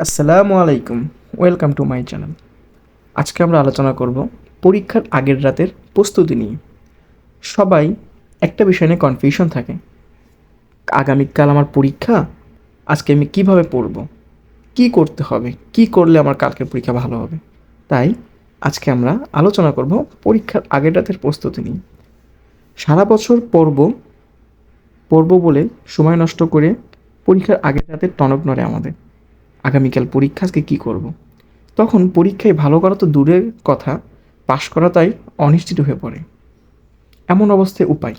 আসসালামু আলাইকুম, welcome to my channel. আজকে আমরা আলোচনা করব পরীক্ষার আগের রাতের প্রস্তুতি নিয়ে। সবাই একটা বিষয় নিয়ে কনফিউশন থাকে, আগামীকাল আমার পরীক্ষা, আজকে আমি কিভাবে পড়ব, কি করতে হবে, কি করলে আমার কালকের পরীক্ষা ভালো হবে। তাই আজকে আমরা আলোচনা করব পরীক্ষার আগের রাতের প্রস্তুতি নিয়ে। সারা বছর পড়ব পড়ব বলে সময় নষ্ট করে পরীক্ষার আগের রাতে টনক নড়ে আমাদের। আগামীকাল পরীক্ষা, আজকে কী করব। তখন পরীক্ষায় ভালো করা তো দূরের কথা, পাশ করা তাই অনিশ্চিত হয়ে পড়ে। এমন অবস্থায় উপায়,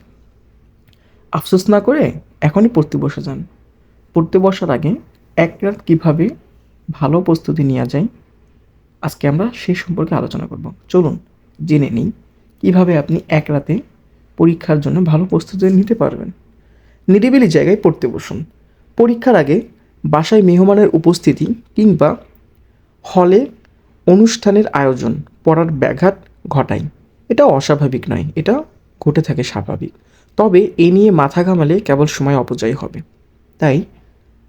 আফসোস না করে এখনই পড়তে বসে যান। পড়তে বসার আগে এক রাত কীভাবে ভালো প্রস্তুতি নেওয়া যায়, আজকে আমরা সেই সম্পর্কে আলোচনা করব। চলুন জেনে নিই কীভাবে আপনি এক রাতে পরীক্ষার জন্য ভালো প্রস্তুতি নিতে পারবেন। নিরিবিলি জায়গায় পড়তে বসুন। পরীক্ষার আগে বাসায় মেহমানের উপস্থিতি কিংবা হলে অনুষ্ঠানের আয়োজন পড়ার ব্যাঘাত ঘটায়। এটা অস্বাভাবিক নয়, এটা ঘটে থাকে স্বাভাবিক। তবে এ নিয়ে মাথা ঘামালে কেবল সময় অপচয় হবে। তাই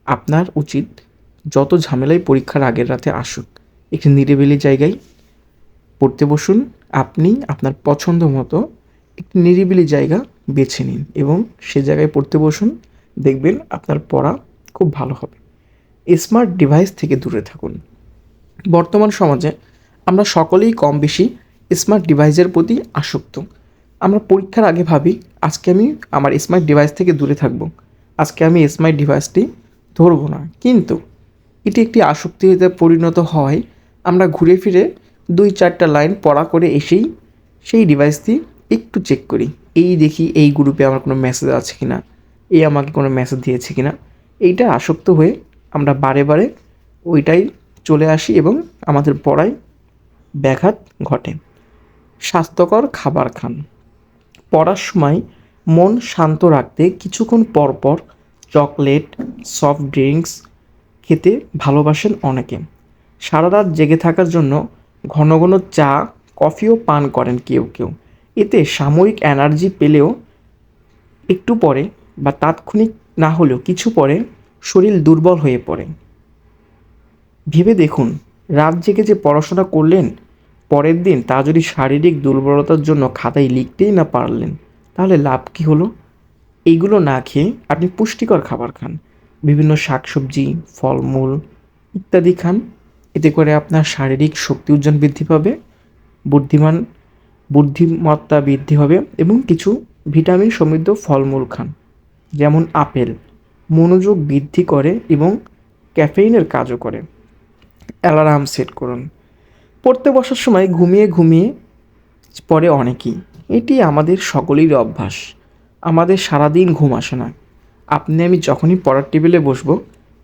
আপনার উচিত যত ঝামেলাই পরীক্ষার আগের রাতে আসুক, একটি নিরিবিলি জায়গায় পড়তে বসুন। আপনি আপনার পছন্দ মতো একটি নিরিবিলি জায়গা বেছে নিন এবং সে জায়গায় পড়তে বসুন। দেখবেন আপনার পড়া খুব ভালো হবে। স্মার্ট ডিভাইস থেকে দূরে থাকুন। বর্তমান সমাজে আমরা সকলেই কম বেশি স্মার্ট ডিভাইসের প্রতি আসক্ত। আমরা পরীক্ষার আগে ভাবি, আজকে আমি আমার স্মার্ট ডিভাইস থেকে দূরে থাকব, আজকে আমি স্মার্ট ডিভাইসটি ধরবো না। কিন্তু এটি একটি আসক্তিতে পরিণত হয়। আমরা ঘুরে ফিরে 2-4টা লাইন পড়া করে এসেই সেই ডিভাইসটি একটু চেক করি, এই দেখি এই গ্রুপে আমার কোনো মেসেজ আছে কি না, এই আমাকে কোনো মেসেজ দিয়েছে কি না। এইটা আসক্ত হয়ে আমরা বারে বারে ওইটাই চলে আসি এবং আমাদের পড়ায় ব্যাঘাত ঘটে। স্বাস্থ্যকর খাবার খান। পড়ার সময় মন শান্ত রাখতে কিছুক্ষণ পর পর চকলেট, সফট ড্রিঙ্কস খেতে ভালোবাসেন অনেকে। সারা রাত জেগে থাকার জন্য ঘন ঘন চা, কফিও পান করেন কেউ কেউ। এতে সাময়িক এনার্জি পেলেও একটু পরে বা তাৎক্ষণিক না হলেও কিছু পরে শরীর দুর্বল হয়ে পড়ে। ভেবে দেখুন, রাত জেগে যে পড়াশোনা করলেন, পরের দিন তা যদি শারীরিক দুর্বলতার জন্য খাতায় লিখতেই না পারলেন, তাহলে লাভ কী হলো? এইগুলো না খেয়ে আপনি পুষ্টিকর খাবার খান। বিভিন্ন শাকসবজি, ফলমূল ইত্যাদি খান। এতে করে আপনার শারীরিক শক্তি উর্জন বৃদ্ধি পাবে, বুদ্ধিমান বুদ্ধিমত্তা বৃদ্ধি হবে এবং কিছু ভিটামিন সমৃদ্ধ ফলমূল খান, যেমন আপেল। মনোযোগ বৃদ্ধি করে এবং ক্যাফেইনের কাজও করে। অ্যালার্ম সেট করুন। পড়তে বসার সময় ঘুমিয়ে ঘুমিয়ে পড়ে অনেকেই। এটি আমাদের সকলেরই অভ্যাস। আমাদের সারাদিন ঘুম আসে না। আপনি আমি যখনই পড়ার টেবিলে বসবো,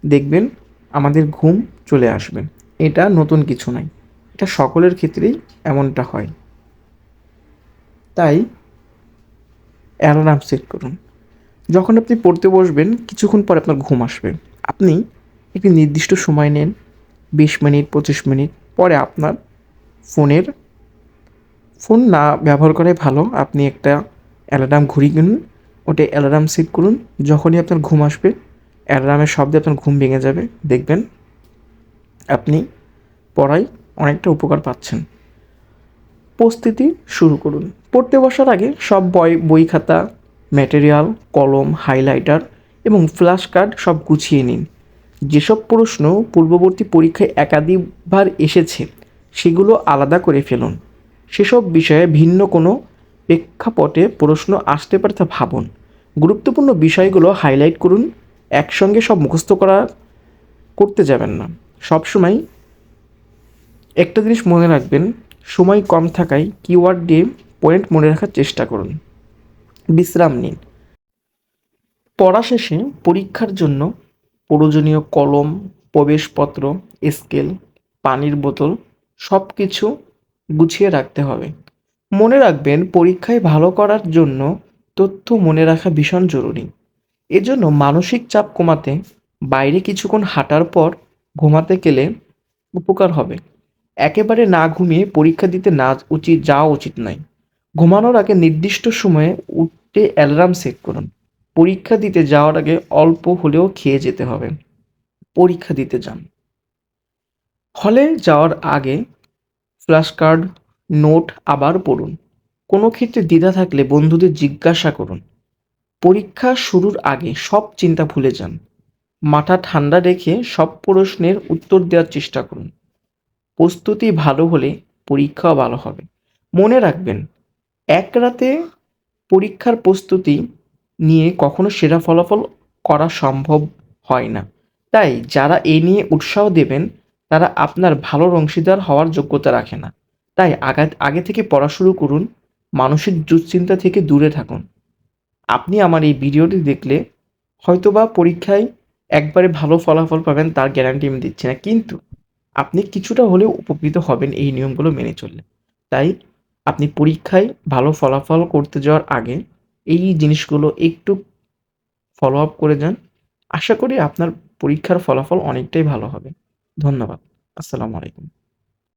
দেখবেন আমাদের ঘুম চলে আসবে। এটা নতুন কিছু নয়, এটা সকলের ক্ষেত্রেই এমনটা হয়। তাই অ্যালার্ম সেট করুন। যখন আপনি পড়তে বসবেন, কিছুক্ষণ পরে আপনার ঘুম আসবে। আপনি একটি নির্দিষ্ট সময় নেন, 20 মিনিট, 25 মিনিট পরে আপনার ফোন না ব্যবহার করাই ভালো। আপনি একটা অ্যালার্ম ঘড়ি কিনুন, ওটায় অ্যালার্ম সেট করুন। যখনই আপনার ঘুম আসবে, অ্যালার্মের শব্দে আপনার ঘুম ভেঙে যাবে। দেখবেন আপনি পড়ায় অনেকটা উপকার পাচ্ছেন। প্রস্তুতি শুরু করুন। পড়তে বসার আগে সব বই খাতা, ম্যাটেরিয়াল, কলম, হাইলাইটার এবং ফ্ল্যাশ কার্ড সব গুছিয়ে নিন। যেসব প্রশ্ন পূর্ববর্তী পরীক্ষায় একাধিকবার এসেছে, সেগুলো আলাদা করে ফেলুন। সেসব বিষয়ে ভিন্ন কোনো প্রেক্ষাপটে প্রশ্ন আসতে পারে তা ভাবুন। গুরুত্বপূর্ণ বিষয়গুলো হাইলাইট করুন। একসঙ্গে সব মুখস্থ করতে যাবেন না। সবসময় একটা জিনিস মনে রাখবেন, সময় কম থাকায় কিওয়ার্ড দিয়ে পয়েন্ট মনে রাখার চেষ্টা করুন। বিশ্রাম নিন। পড়া শেষে পরীক্ষার জন্য প্রয়োজনীয় কলম, প্রবেশপত্র, স্কেল, পানির বোতল সব কিছু গুছিয়ে রাখতে হবে। মনে রাখবেন, পরীক্ষায় ভালো করার জন্য তথ্য মনে রাখা ভীষণ জরুরি। এজন্য মানসিক চাপ কমাতে বাইরে কিছুক্ষণ হাঁটার পর ঘুমাতে গেলে উপকার হবে। একেবারে না ঘুমিয়ে পরীক্ষা দিতে যাওয়া উচিত নয়। ঘুমানোর আগে নির্দিষ্ট সময়ে উঠতে অ্যালার্ম সেট করুন। পরীক্ষা দিতে যাওয়ার আগে অল্প হলেও খেয়ে যেতে হবে। পরীক্ষা দিতে যান। হলে যাওয়ার আগে ফ্ল্যাশ কার্ড, নোট আবার পড়ুন। কোনো ক্ষেত্রে দ্বিধা থাকলে বন্ধুদের জিজ্ঞাসা করুন। পরীক্ষা শুরুর আগে সব চিন্তা ভুলে যান। মাথা ঠান্ডা রেখে সব প্রশ্নের উত্তর দেওয়ার চেষ্টা করুন। প্রস্তুতি ভালো হলে পরীক্ষাও ভালো হবে। মনে রাখবেন, এক রাতে পরীক্ষার প্রস্তুতি নিয়ে কখনো সেরা ফলাফল করা সম্ভব হয় না। তাই যারা এ নিয়ে উৎসাহ দেবেন তারা আপনার ভালোর অংশীদার হওয়ার যোগ্যতা রাখে না। তাই আগে থেকে পড়া শুরু করুন, মানসিক দুশ্চিন্তা থেকে দূরে থাকুন। আপনি আমার এই ভিডিওটি দেখলে হয়তোবা পরীক্ষায় একবারে ভালো ফলাফল পাবেন তার গ্যারান্টি আমি দিচ্ছি না। কিন্তু আপনি কিছুটা হলেও উপকৃত হবেন এই নিয়মগুলো মেনে চললে। তাই আপনি পরীক্ষায় ভালো ফলাফল করতে যাওয়ার আগে এই জিনিসগুলো একটু ফলো আপ করে যান। আশা করি আপনার পরীক্ষার ফলাফল অনেকটাই ভালো হবে। ধন্যবাদ। আসসালামু আলাইকুম।